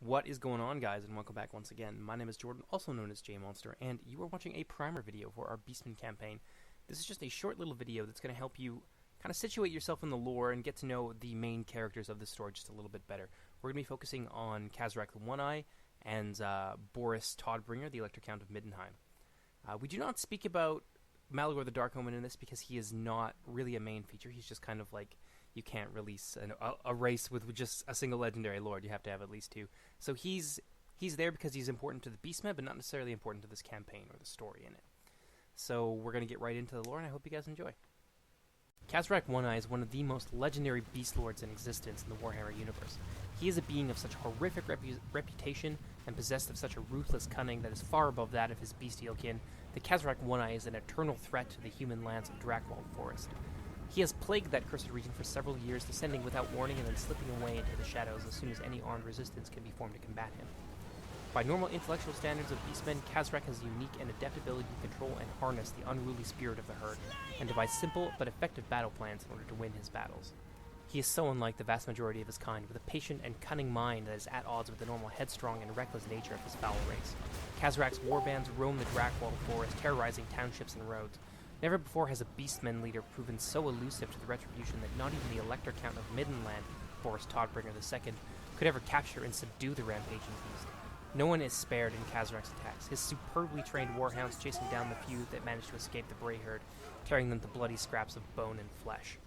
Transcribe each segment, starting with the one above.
What is going on, guys, and welcome back once again. My name is Jordan, also known as J-Monster, and you are watching a primer video for our Beastmen campaign. This is just a short little video that's going to help you kind of situate yourself in the lore and get to know the main characters of the story just a little bit better. We're going to be focusing on Khazrak the One-Eye and Boris Toddbringer, the Elector Count of Middenheim. We do not speak about Malagor the Dark Omen in this because he is not really a main feature. He's just kind of like, you can't release a race with just a single legendary lord. You have to have at least two. So he's there because he's important to the Beastmen, but not necessarily important to this campaign or the story in it. So we're going to get right into the lore, and I hope you guys enjoy. Khazrak One-Eye is one of the most legendary beast lords in existence in the Warhammer universe. He is a being of such horrific reputation and possessed of such a ruthless cunning that is far above that of his bestial kin. The Khazrak One-Eye is an eternal threat to the human lands of Drakwold Forest. He has plagued that cursed region for several years, descending without warning and then slipping away into the shadows as soon as any armed resistance can be formed to combat him. By normal intellectual standards of Beastmen, Khazrak has a unique and adept ability to control and harness the unruly spirit of the herd, and devise simple but effective battle plans in order to win his battles. He is so unlike the vast majority of his kind, with a patient and cunning mind that is at odds with the normal headstrong and reckless nature of his foul race. Khazrak's warbands roam the Drakwold Forest, terrorizing townships and roads. Never before has a Beastmen leader proven so elusive to the retribution that not even the Elector Count of Middenland, Boris Toddbringer II, could ever capture and subdue the rampaging beast. No one is spared in Khazrak's attacks, his superbly trained warhounds chasing down the few that managed to escape the Bray herd, tearing them to bloody scraps of bone and flesh.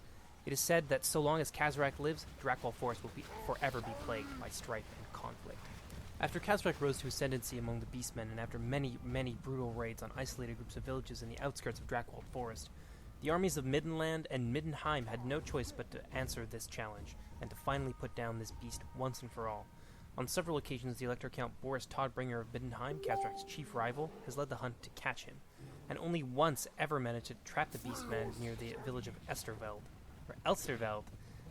It is said that so long as Khazrak lives, Drakwold Forest will forever be plagued by strife and conflict. After Khazrak rose to ascendancy among the Beastmen, and after many brutal raids on isolated groups of villages in the outskirts of Drakwold Forest, the armies of Middenland and Middenheim had no choice but to answer this challenge, and to finally put down this beast once and for all. On several occasions, the Elector Count Boris Toddbringer of Middenheim, Khazrak's chief rival, has led the hunt to catch him, and only once ever managed to trap the Beastmen near the village of Elsterveld,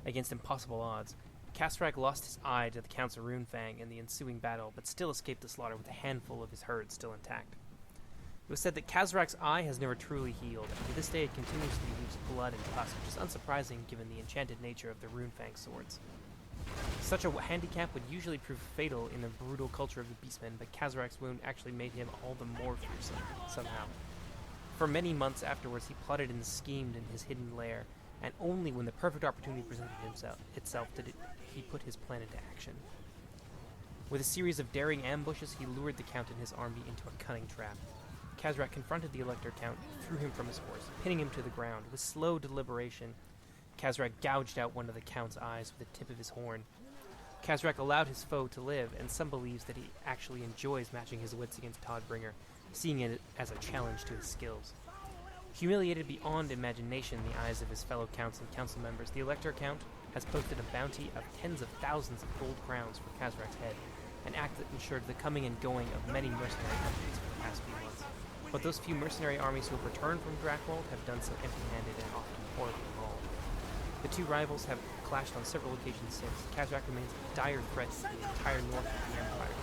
against impossible odds. Khazrak lost his eye to the Count's Runefang in the ensuing battle, but still escaped the slaughter with a handful of his herd still intact. It was said that Khazrak's eye has never truly healed, and to this day it continuously leaves blood and pus, which is unsurprising given the enchanted nature of the Runefang swords. Such a handicap would usually prove fatal in the brutal culture of the Beastmen, but Khazrak's wound actually made him all the more fearsome, somehow. For many months afterwards he plotted and schemed in his hidden lair, and only when the perfect opportunity presented itself did he put his plan into action. With a series of daring ambushes, he lured the Count and his army into a cunning trap. Khazrak confronted the Elector Count, threw him from his horse, pinning him to the ground. With slow deliberation, Khazrak gouged out one of the Count's eyes with the tip of his horn. Khazrak allowed his foe to live, and some believes that he actually enjoys matching his wits against Toddbringer, seeing it as a challenge to his skills. Humiliated beyond imagination in the eyes of his fellow counts and council members, the Elector Count has posted a bounty of tens of thousands of gold crowns for Khazrak's head, an act that ensured the coming and going of many mercenary companies for the past few months. But those few mercenary armies who have returned from Drakwold have done so empty-handed and often horribly mauled. The two rivals have clashed on several occasions since. Khazrak remains a dire threat to the entire north of the Empire,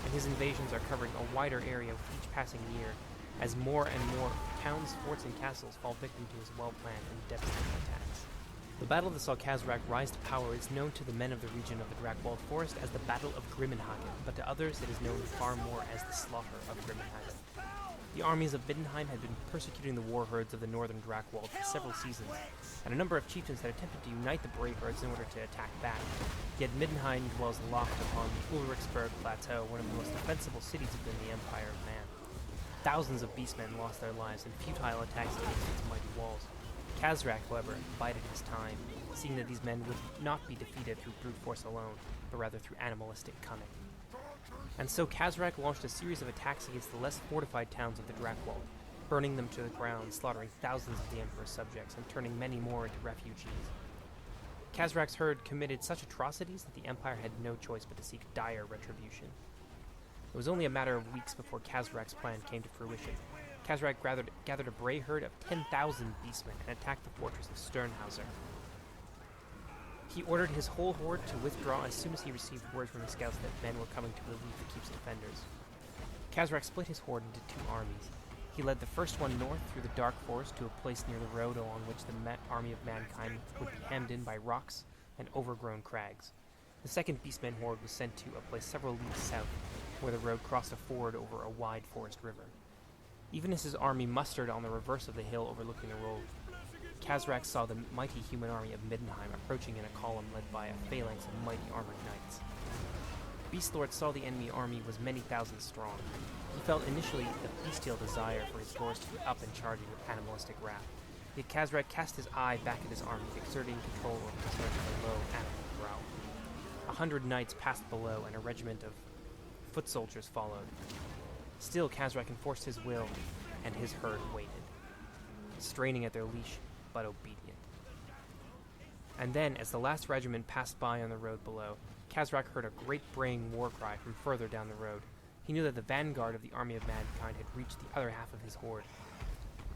and his invasions are covering a wider area with each passing year, as more and more towns, forts, and castles fall victim to his well-planned and devastating attacks. The battle that saw Khazrak rise to power is known to the men of the region of the Drakwold Forest as the Battle of Grimmenhagen, but to others it is known far more as the Slaughter of Grimmenhagen. The armies of Middenheim had been persecuting the war herds of the northern Drakwold for several seasons, and a number of chieftains had attempted to unite the brave herds in order to attack back. Yet Middenheim dwells locked upon the Ulrichsburg Plateau, one of the most defensible cities within the Empire of Man. Thousands of Beastmen lost their lives in futile attacks against its mighty walls. Khazrak, however, bided his time, seeing that these men would not be defeated through brute force alone, but rather through animalistic cunning. And so Khazrak launched a series of attacks against the less fortified towns of the Drakwold, burning them to the ground, slaughtering thousands of the Emperor's subjects, and turning many more into refugees. Khazrak's herd committed such atrocities that the Empire had no choice but to seek dire retribution. It was only a matter of weeks before Khazrak's plan came to fruition. Khazrak gathered a Bray herd of 10,000 Beastmen and attacked the fortress of Sternhauser. He ordered his whole horde to withdraw as soon as he received word from the scouts that men were coming to relieve the keep's defenders. Khazrak split his horde into two armies. He led the first one north through the dark forest to a place near the road along which the army of mankind would be hemmed in by rocks and overgrown crags. The second Beastmen horde was sent to a place several leagues south, where the road crossed a ford over a wide forest river. Even as his army mustered on the reverse of the hill overlooking the road, Khazrak saw the mighty human army of Middenheim approaching in a column led by a phalanx of mighty armored knights. Beastlord saw the enemy army was many thousands strong. He felt initially a bestial desire for his lords to be up and charging with animalistic wrath. Yet Khazrak cast his eye back at his army, exerting control over the source of a low animal growl. 100 knights passed below, and a regiment of foot soldiers followed. Still, Khazrak enforced his will, and his herd waited, straining at their leash, but obedient. And then, as the last regiment passed by on the road below, Khazrak heard a great braying war cry from further down the road. He knew that the vanguard of the army of mankind had reached the other half of his horde.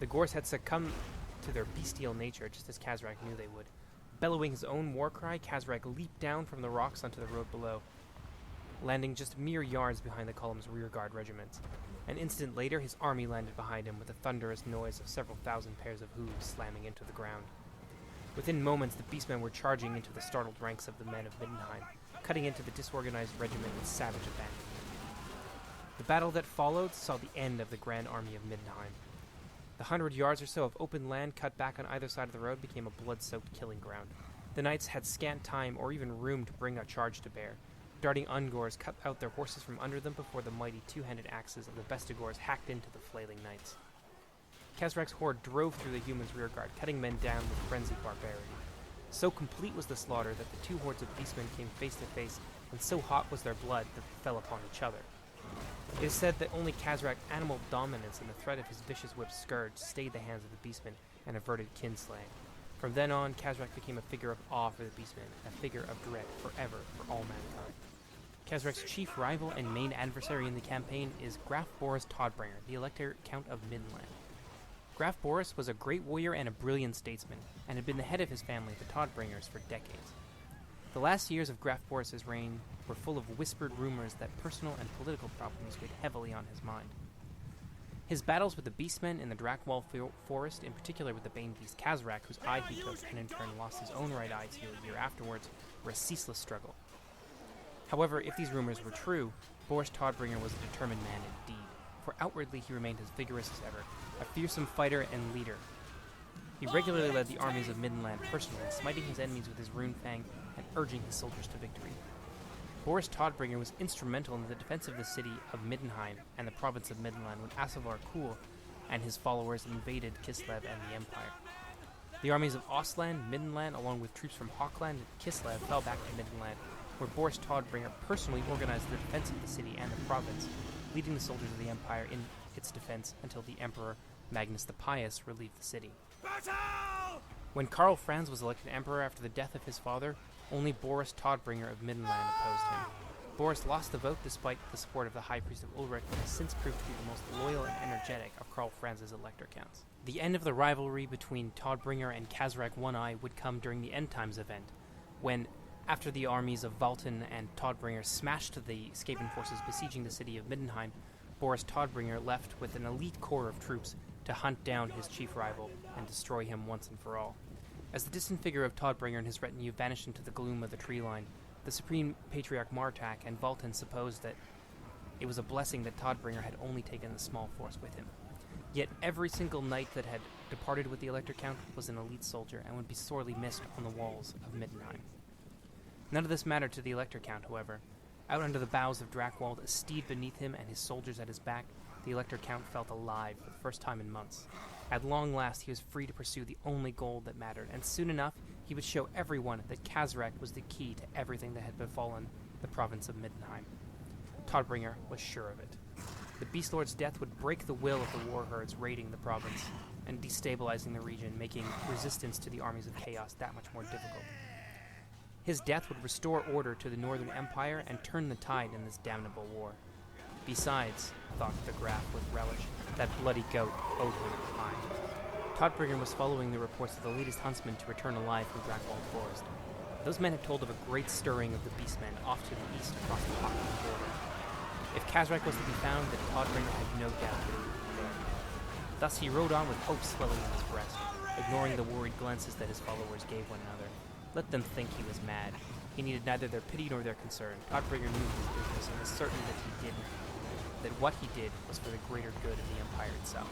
The Gors had succumbed to their bestial nature, just as Khazrak knew they would. Bellowing his own war cry, Khazrak leaped down from the rocks onto the road below, landing just mere yards behind the column's rearguard regiments. An instant later, his army landed behind him with a thunderous noise of several thousand pairs of hooves slamming into the ground. Within moments, the Beastmen were charging into the startled ranks of the men of Middenheim, cutting into the disorganized regiment with savage abandon. The battle that followed saw the end of the grand army of Middenheim. The 100 yards or so of open land cut back on either side of the road became a blood-soaked killing ground. The knights had scant time or even room to bring a charge to bear. Darting Ungors cut out their horses from under them before the mighty two-handed axes of the Bestigors hacked into the flailing knights. Khazrak's horde drove through the humans' rearguard, cutting men down with frenzied barbarity. So complete was the slaughter that the two hordes of beastmen came face to face, and so hot was their blood that they fell upon each other. It is said that only Khazrak's animal dominance and the threat of his vicious whip scourge stayed the hands of the beastmen and averted kinslaying. From then on, Khazrak became a figure of awe for the beastmen, a figure of dread forever for all mankind. Khazrak's chief rival and main adversary in the campaign is Graf Boris Toddbringer, the Elector Count of Middenland. Graf Boris was a great warrior and a brilliant statesman, and had been the head of his family, the Toddbringers, for decades. The last years of Graf Boris's reign were full of whispered rumors that personal and political problems weighed heavily on his mind. His battles with the Beastmen in the Drakewall forest, in particular with the Bane beast Khazrak, whose eye he took and in turn lost his own right eye to a year afterwards, were a ceaseless struggle. However, if these rumors were true, Boris Toddbringer was a determined man indeed, for outwardly he remained as vigorous as ever, a fearsome fighter and leader. He regularly led the armies of Middenland personally, smiting his enemies with his rune fang and urging his soldiers to victory. Boris Toddbringer was instrumental in the defense of the city of Middenheim and the province of Middenland when Asavar Kul and his followers invaded Kislev and the Empire. The armies of Ostland, Middenland, along with troops from Hawkland and Kislev, fell back to Middenland, where Boris Toddbringer personally organized the defense of the city and the province, leading the soldiers of the Empire in its defense until the Emperor Magnus the Pious relieved the city. Battle! When Karl Franz was elected emperor after the death of his father, only Boris Toddbringer of Middenland opposed him. Boris lost the vote despite the support of the High Priest of Ulrich, but has since proved to be the most loyal and energetic of Karl Franz's elector counts. The end of the rivalry between Toddbringer and Khazrak One-Eye would come during the End Times event, when, after the armies of Valten and Toddbringer smashed the Skaven forces besieging the city of Middenheim, Boris Toddbringer left with an elite corps of troops to hunt down his chief rival and destroy him once and for all. As the distant figure of Toddbringer and his retinue vanished into the gloom of the tree line, the Supreme Patriarch Martak and Valten supposed that it was a blessing that Toddbringer had only taken a small force with him. Yet every single knight that had departed with the Elector Count was an elite soldier and would be sorely missed on the walls of Middenheim. None of this mattered to the Elector Count, however. Out under the boughs of Drakewald, a steed beneath him and his soldiers at his back, the Elector Count felt alive for the first time in months. At long last, he was free to pursue the only goal that mattered, and soon enough, he would show everyone that Khazrak was the key to everything that had befallen the province of Middenheim. Toddbringer was sure of it. The Beast Lord's death would break the will of the war herds raiding the province and destabilizing the region, making resistance to the armies of chaos that much more difficult. His death would restore order to the Northern Empire and turn the tide in this damnable war. Besides, thought the Graf with relish, that bloody goat owed him a pie. Toddbringer was following the reports of the latest huntsmen to return alive from Drakewald Forest. Those men had told of a great stirring of the Beastmen off to the east across the Hawkland border. If Khazrak was to be found, then Toddbringer had no doubt that he would be there. Thus he rode on with hope swelling in his breast, ignoring the worried glances that his followers gave one another. Let them think he was mad. He needed neither their pity nor their concern. Toddbringer knew his business and was certain that what he did was for the greater good of the Empire itself.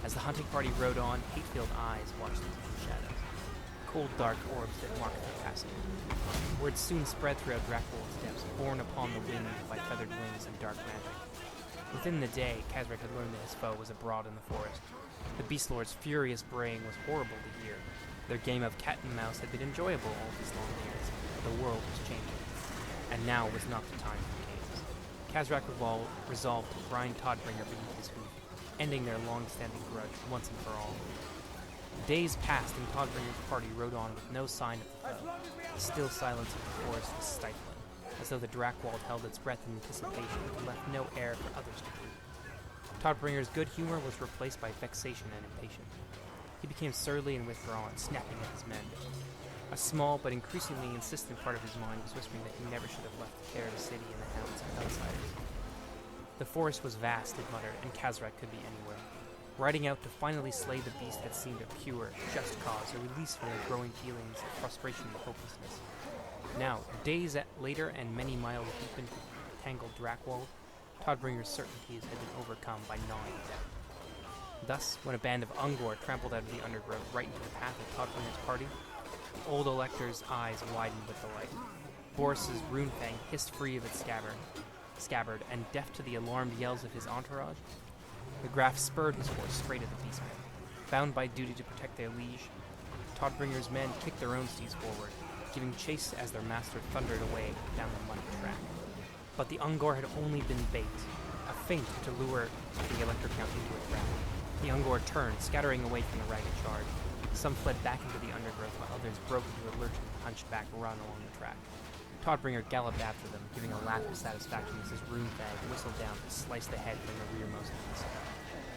As the hunting party rode on, hate-filled eyes watched into the shadows, cold dark orbs that marked their passing. Word soon spread throughout Drakwold's depths, borne upon the wind by feathered wings and dark magic. Within the day, Khazrak had learned that his foe was abroad in the forest. The Beast Lord's furious braying was horrible to hear. Their game of cat and mouse had been enjoyable all these long years, but the world was changing, and now was not the time for games. Khazrak resolved to grind Toddbringer beneath his hoof, ending their long-standing grudge once and for all. Days passed, and Toddbringer's party rode on with no sign of the foe. The still silence of the forest was stifling, as though the Drakwold held its breath in anticipation and left no air for others to breathe. Toddbringer's good humor was replaced by vexation and impatience. He became surly and withdrawn, snapping at his men. A small but increasingly insistent part of his mind was whispering that he never should have left the care of the city and the hounds and outsiders. The forest was vast, it muttered, and Khazrak could be anywhere. Riding out to finally slay the beast had seemed a pure, just cause, a release from their growing feelings of frustration and hopelessness. Now, days later and many miles deep into tangled Drakwold, Toddbringer's certainties had been overcome by gnawing death. Thus, when a band of Ungor trampled out of the undergrowth right into the path of Toddbringer's party, the old Elector's eyes widened with delight. Boris's runefang hissed free of its scabbard, and deaf to the alarmed yells of his entourage, the Graf spurred his horse straight at the Beastmen. Bound by duty to protect their liege, Toddbringer's men kicked their own steeds forward, giving chase as their master thundered away down the muddy track. But the Ungor had only been bait, a feint to lure the Elector Count into a trap. The Ungor turned, scattering away from the ragged charge. Some fled back into the undergrowth, while others broke into a lurching, hunchback run along the track. Toddbringer galloped after them, giving a laugh of satisfaction as his runefang whistled down to slice the head from the rearmost beast.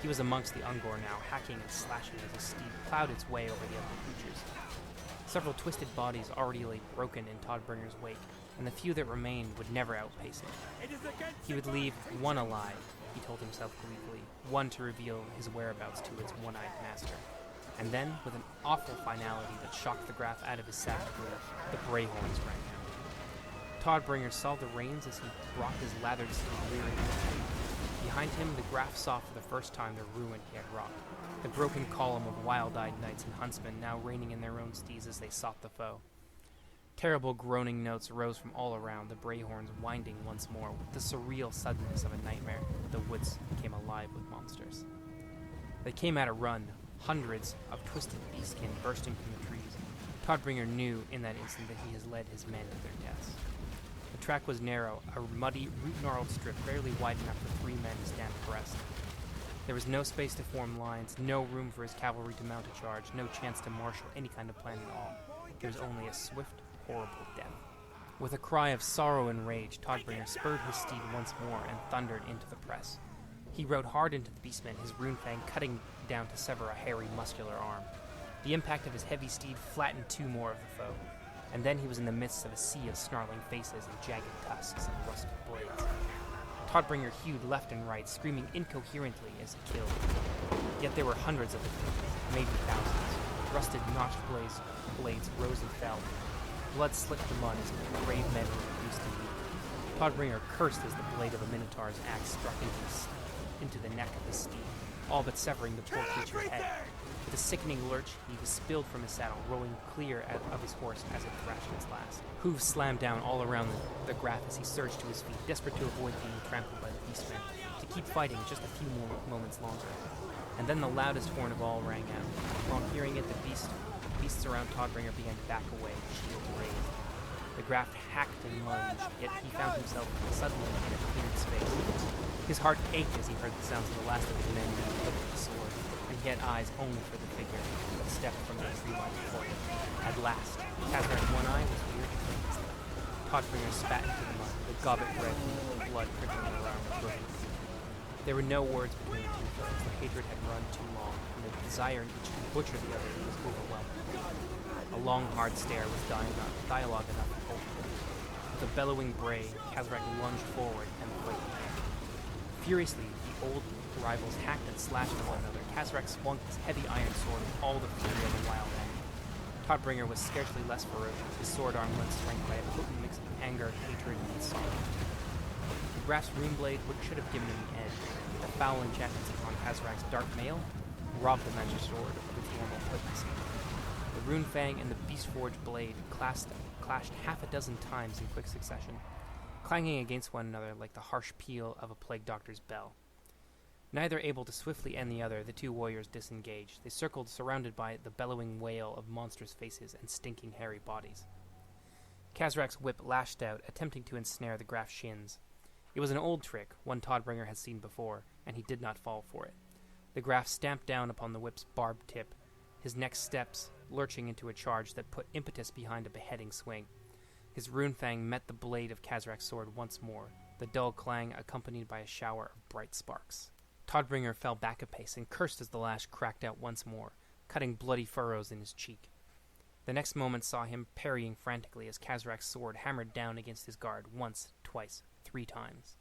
He was amongst the Ungor now, hacking and slashing as his steed plowed its way over the other creatures. Several twisted bodies already lay broken in Toddbringer's wake, and the few that remained would never outpace him. He would leave one alive, he told himself gleefully, one to reveal his whereabouts to its one-eyed master. And then, with an awful finality that shocked the Graf out of his saddle, the Brayhorns rang out. Toddbringer saw the reins as he brought his lathered steed rearing back. Behind him, the Graf saw for the first time the ruin he had wrought. The broken column of wild-eyed knights and huntsmen now reining in their own steeds as they sought the foe. Terrible groaning notes rose from all around, the Brayhorns winding once more with the surreal suddenness of a nightmare. The woods became alive with monsters. They came at a run, hundreds of twisted beastkin bursting from the trees. Toddbringer knew in that instant that he has led his men to their deaths. The track was narrow, a muddy, root-gnarled strip barely wide enough for 3 men to stand abreast. There was no space to form lines, no room for his cavalry to mount a charge, no chance to marshal any kind of plan at all. There was only a swift, horrible death. With a cry of sorrow and rage, Toddbringer spurred his steed once more and thundered into the press. He rode hard into the Beastmen, his runefang cutting down to sever a hairy, muscular arm. The impact of his heavy steed flattened 2 more of the foe, and then he was in the midst of a sea of snarling faces and jagged tusks and rusted blades. Toddbringer hewed left and right, screaming incoherently as he killed. Yet there were hundreds of them, maybe thousands. Rusted, notched blades rose and fell. Blood slicked the mud as the brave men were reduced to weak. Toddbringer cursed as the blade of a minotaur's axe struck into the neck of the steed, all but severing the poor creature's head. With a sickening lurch, he was spilled from his saddle, rolling clear of his horse as it thrashed its last. Hooves slammed down all around the Graf as he surged to his feet, desperate to avoid being trampled by the Beastmen, to keep fighting just a few more moments longer. And then the loudest horn of all rang out. While hearing it, the beasts around Toddbringer began to back away, shields raised. The Graf hacked and lunged, yet he found himself suddenly in a cleared space. His heart ached as he heard the sounds of the last of his men being put with the sword, and he had eyes only for the figure that stepped from the tree-line before him. At last, Khazrak's one eye was weird and pleased. Toddbringer spat into the mud, the goblet red with blood trickling around the broken feet. There were no words between the two foes. The hatred had run too long, and the desire in each to butcher the other was overwhelming. A long, hard stare was dialogue enough to hold him. With a bellowing bray, Khazrak lunged forward, and the fight began. Furiously, the old rivals hacked and slashed at one another. Khazrak swung his heavy iron sword with all the fury of a wild animal. Toddbringer was scarcely less ferocious, his sword arm lent strength by a potent mix of anger, hatred, and sorrow. The Graf's runeblade, which should have given him the edge, the foul enchantments upon Khazrak's dark mail, robbed the magic sword of its normal potency. The rune fang and the beast-forged blade clashed half a dozen times in quick succession, clanging against one another like the harsh peal of a plague doctor's bell. Neither able to swiftly end the other, the two warriors disengaged. They circled, surrounded by the bellowing wail of monstrous faces and stinking hairy bodies. Khazrak's whip lashed out, attempting to ensnare the Graf's shins. It was an old trick, one Toddbringer had seen before, and he did not fall for it. The Graf stamped down upon the whip's barbed tip, his next steps lurching into a charge that put impetus behind a beheading swing. His rune fang met the blade of Khazrak's sword once more, the dull clang accompanied by a shower of bright sparks. Toddbringer fell back a pace and cursed as the lash cracked out once more, cutting bloody furrows in his cheek. The next moment saw him parrying frantically as Khazrak's sword hammered down against his guard once, twice, 3 times.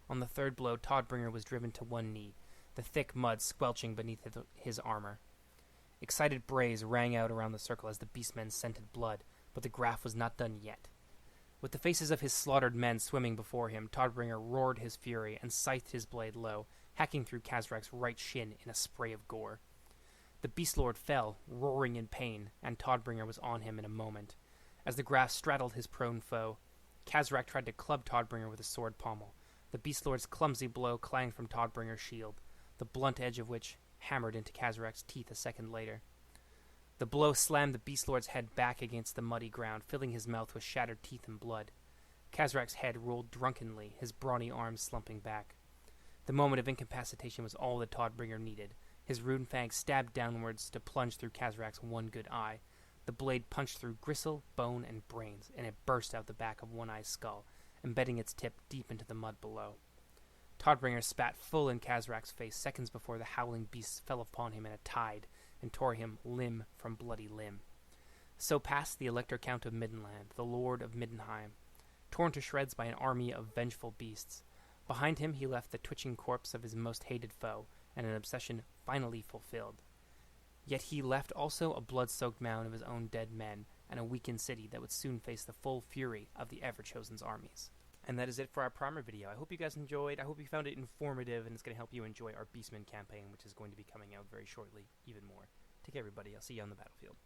On the third blow, Toddbringer was driven to one knee, the thick mud squelching beneath his armor. Excited brays rang out around the circle as the beastmen scented blood, but the Graf was not done yet. With the faces of his slaughtered men swimming before him, Toddbringer roared his fury and scythed his blade low, hacking through Khazrak's right shin in a spray of gore. The Beastlord fell, roaring in pain, and Toddbringer was on him in a moment. As the Graf straddled his prone foe, Khazrak tried to club Toddbringer with a sword pommel. The Beastlord's clumsy blow clanged from Toddbringer's shield, the blunt edge of which hammered into Khazrak's teeth a second later. The blow slammed the Beastlord's head back against the muddy ground, filling his mouth with shattered teeth and blood. Khazrak's head rolled drunkenly, his brawny arms slumping back. The moment of incapacitation was all that Toddbringer needed. His rune fang stabbed downwards to plunge through Khazrak's one good eye. The blade punched through gristle, bone, and brains, and it burst out the back of One Eye's skull, embedding its tip deep into the mud below. Toddbringer spat full in Khazrak's face seconds before the howling beasts fell upon him in a tide and tore him limb from bloody limb. So passed the Elector Count of Middenland, the Lord of Middenheim, torn to shreds by an army of vengeful beasts. Behind him he left the twitching corpse of his most hated foe, and an obsession finally fulfilled. Yet he left also a blood-soaked mound of his own dead men, and a weakened city that would soon face the full fury of the Ever-Chosen's armies. And that is it for our primer video. I hope you guys enjoyed. I hope you found it informative, and it's going to help you enjoy our Beastmen campaign, which is going to be coming out very shortly, even more. Take care, everybody. I'll see you on the battlefield.